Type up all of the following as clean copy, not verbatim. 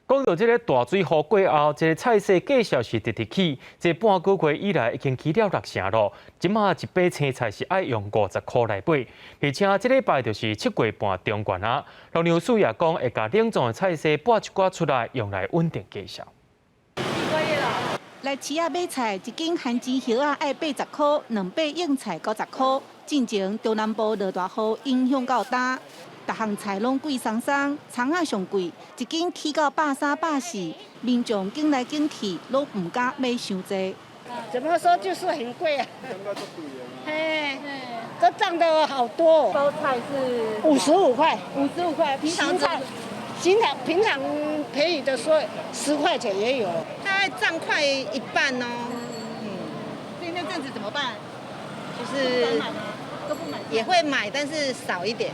讲到这个大水河过后，这个菜市价格是直直起，这半个月以来已经起了6成咯。今嘛一包青菜是爱用50块来买，而且这礼拜就是7月半中旬啊。农粮署也讲会甲冷冻的菜市拨一寡出来，用来稳定价格。来市仔买菜，一斤番薯叶啊爱80块，2把硬菜90块。进前中南部落大雨，影响较大。 各项菜拢贵松松，葱仔上贵，一斤起到130、140，民众拣来拣去，拢唔敢买伤济。怎么说就是很贵啊？嘿，这涨得好多。包菜是55块55块，平常菜平常便宜的时候10块钱也有，大概涨快一半哦。所以那阵子怎么办？就是都不买，也会买，但是少一点。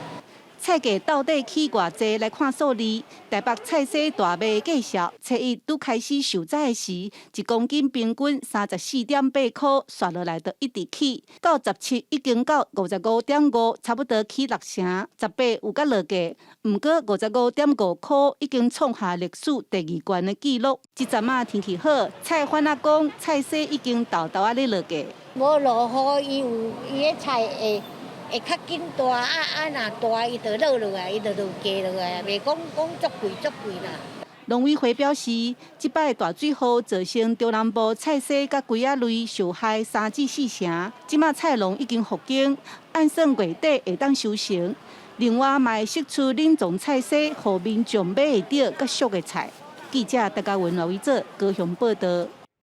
菜价到底起偌济？来看数字。台北菜市大卖价格，初一拄开始受灾时，1公斤平均34.8块，刷落来就一直起。到17已经到55.5，差不多起6成。18有甲落价，毋过55.5块已经创下历史第2高的纪录。这阵啊天气好，菜贩啊讲菜市已经豆豆咧落价。无落雨，伊个菜会较紧大，若大伊就落来，伊就价落来，袂讲足贵啦。农委会表示，这摆大水雨造成中南部菜市甲龟仔类受害3至4成，即马菜农已经复工，按算月底会当收成。另外，嘛会释出冷冻菜市，互民众买会到较俗的菜。记者陈嘉文、刘伟哲高雄报道。